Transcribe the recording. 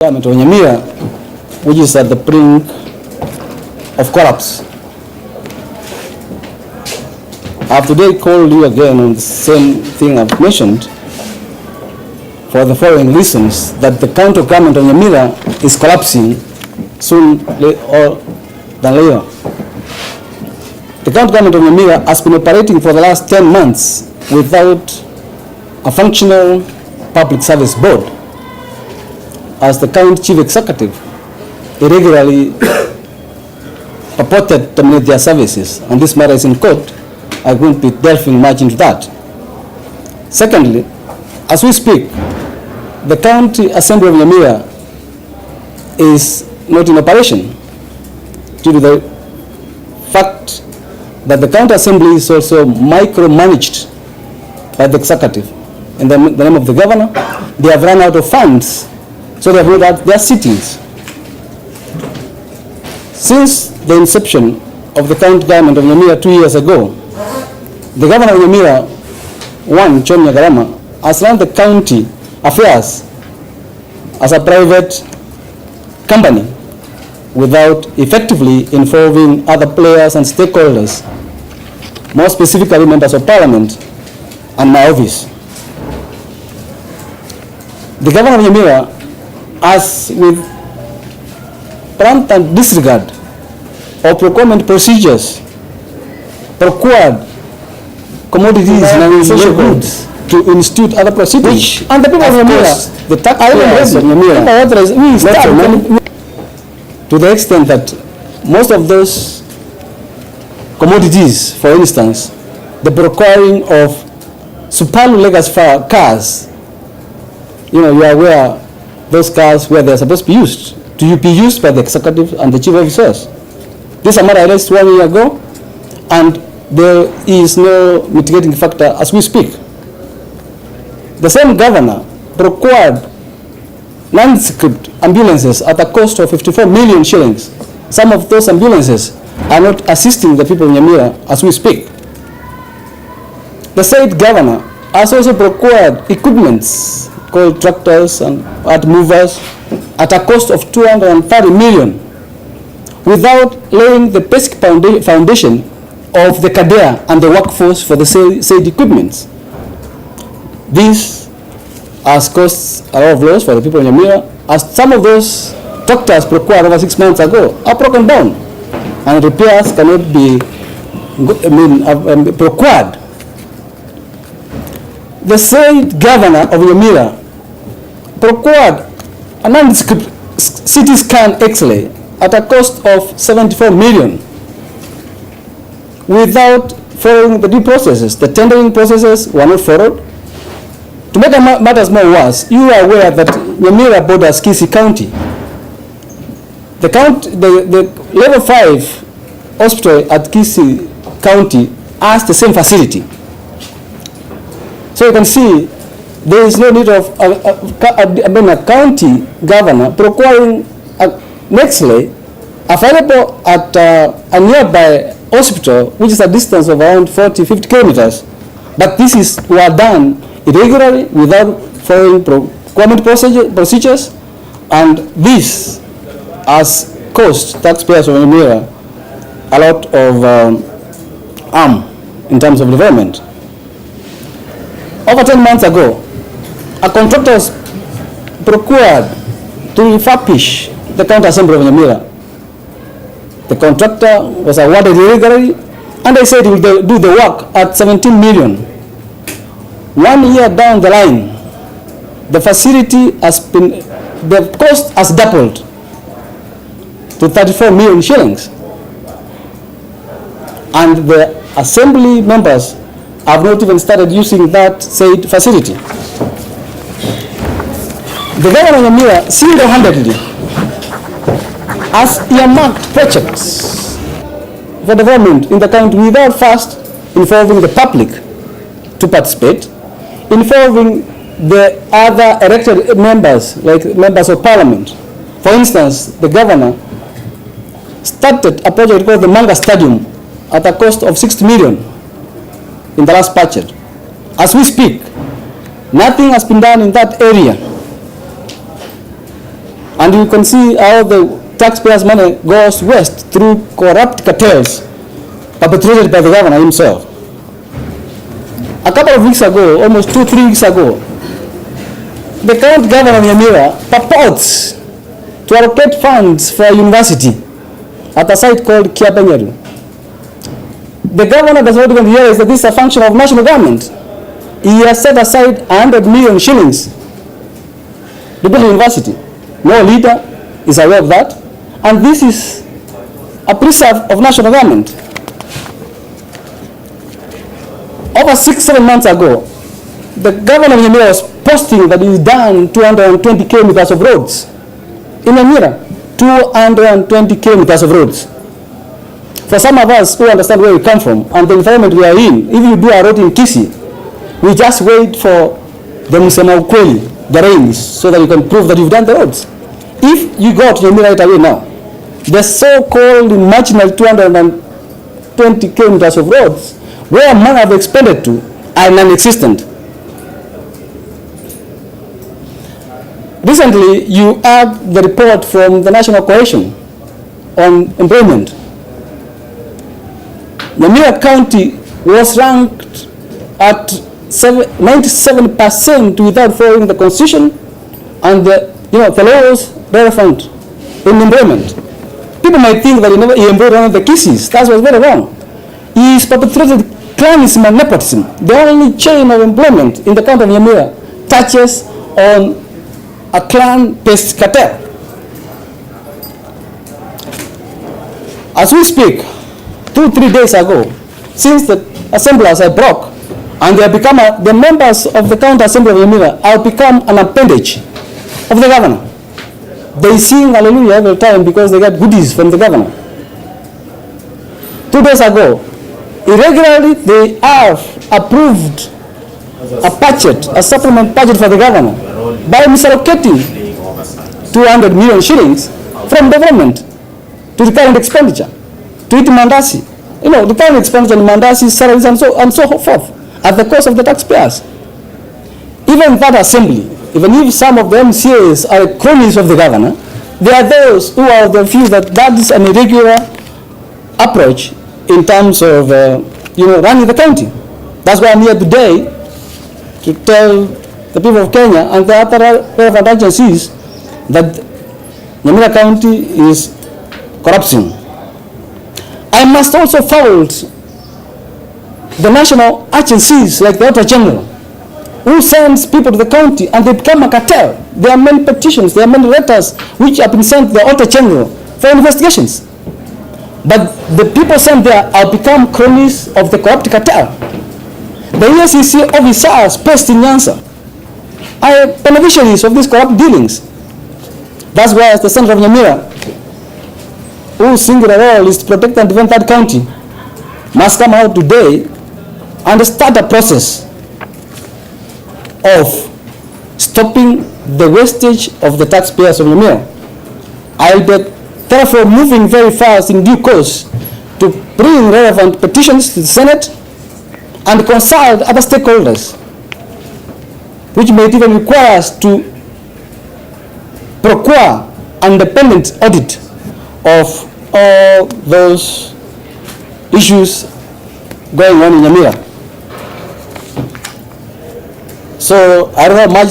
Government of Nyamira, which is at the brink of collapse. I have today called you again on the same thing I've mentioned for the following reasons: that the county government of Nyamira is collapsing soon or than later. The county government of Nyamira has been operating for the last 10 months without a functional public service board, as the county chief executive irregularly purported to terminate their services, and this matter is in court. I won't be delving much into that. Secondly, as we speak, the County Assembly of Nyamira is not in operation due to the fact that the County Assembly is also micromanaged by the executive. In the name of the governor, they have run out of funds, so they have not had their sittings. Since the inception of the county government of Nyamira 2 years ago, the governor of Nyamira, John Obiero, has run the county affairs as a private company without effectively involving other players and stakeholders, more specifically members of parliament and my office. The governor of Nyamira has, with blatant disregard of procurement procedures, procured commodities and essential goods to institute other proceedings. And the people of Nyamira, the taxpayers of Nyamira, to the extent that most of those commodities, for instance, the procuring of Subaru legacy cars, you are aware those cars where they are supposed to be used, to be used by the executive and the chief officers. This matter I raised 1 year ago, and there is no mitigating factor as we speak. The same governor procured non-script ambulances at a cost of 54 million shillings. Some of those ambulances are not assisting the people of Nyamira as we speak. The said governor has also procured equipments called tractors and earth movers at a cost of 230 million without laying the basic foundation of the cadre and the workforce for the said equipments. This has caused a lot of loss for the people of Nyamira, as some of those tractors procured over 6 months ago are broken down and repairs cannot be procured. The said governor of Nyamira procured a non-script CT scan X-ray at a cost of 74 million without following the due processes. The tendering processes were not followed. To make matters more worse, you are aware that Nyamira borders Kisii County. The level 5 hospital at Kisii County has the same facility. So you can see there is no need of a county governor procuring an X-ray available at a nearby hospital, which is a distance of around 40-50 kilometers. But this were done irregularly without following procurement procedures, and this has cost taxpayers of Nyamira a lot of harm in terms of development. Over 10 months ago, a contractor was procured to refurbish the County Assembly of Nyamira. The contractor was awarded irregularly, and they said he will do the work at 17 million. 1 year down the line, the facility the cost has doubled to 34 million shillings. And the assembly members have not even started using that said facility. The governor of Nyamira single-handedly has earmarked projects for development in the county without first involving the public to participate, involving the other elected members, like members of parliament. For instance, the governor started a project called the Manga Stadium at a cost of 60 million in the last budget. As we speak, nothing has been done in that area. And you can see how the taxpayers' money goes west through corrupt cartels perpetrated by the governor himself. A couple of weeks ago, almost 2-3 weeks ago, the current governor of Nyamira purports to allocate funds for a university at a site called Kiapenyeru. The governor does not even realize that this is a function of national government. He has set aside 100 million shillings to build a university. No leader is aware of that. And this is a preserve of national government. Over 6-7 months ago, the governor of Nyamira was posting that he's done 220 kilometers of roads. In Nyamira, 220 kilometers of roads. For some of us who understand where we come from and the environment we are in, if you do a road in Kisii, we just wait for the Musema Ukweli, the rains, so that you can prove that you've done the roads. If you go to Nyamira right away now, the so-called marginal 220 kilometers of roads, where money have expended to, are non-existent. Recently, you had the report from the National Coalition on employment. Nyamira County was ranked at 97% without following the Constitution and the laws relevant in employment. People might think that he employed one of the Kisiis. That was very wrong. He is perpetrated clanism and nepotism. The only chain of employment in the county of Nyamira touches on a clan-based cartel. As we speak, 2-3 days ago, since the assemblies are broke and they have become the members of the county assembly of Nyamira have become an appendage of the governor. They sing hallelujah every time because they get goodies from the governor. 2 days ago, irregularly they have approved a budget, a supplement budget for the governor by misallocating 200 million shillings from the government to the current expenditure, to eat mandasi. The current expenditure in mandasi, salaries and so forth at the cost of the taxpayers. Even that assembly, even if some of the MCAs are cronies of the governor, there are those who are of the view that that is an irregular approach in terms of running the county. That's why I'm here today to tell the people of Kenya and the other relevant agencies that Nyamira County is corrupting. I must also fault the national agencies like the Auditor General, who sends people to the county and they become a cartel. There are many petitions, there are many letters which have been sent to the Auditor General for investigations. But the people sent there have become cronies of the corrupt cartel. The EACC officers based in Nyanza are beneficiaries of these corrupt dealings. That's why, as the Senator of Nyamira, whose singular role is to protect and defend that county, must come out today and start a process of stopping the wastage of the taxpayers of Nyamira. I'll be therefore moving very fast in due course to bring relevant petitions to the Senate and consult other stakeholders, which may even require us to procure an independent audit of all those issues going on in Nyamira. So I don't have much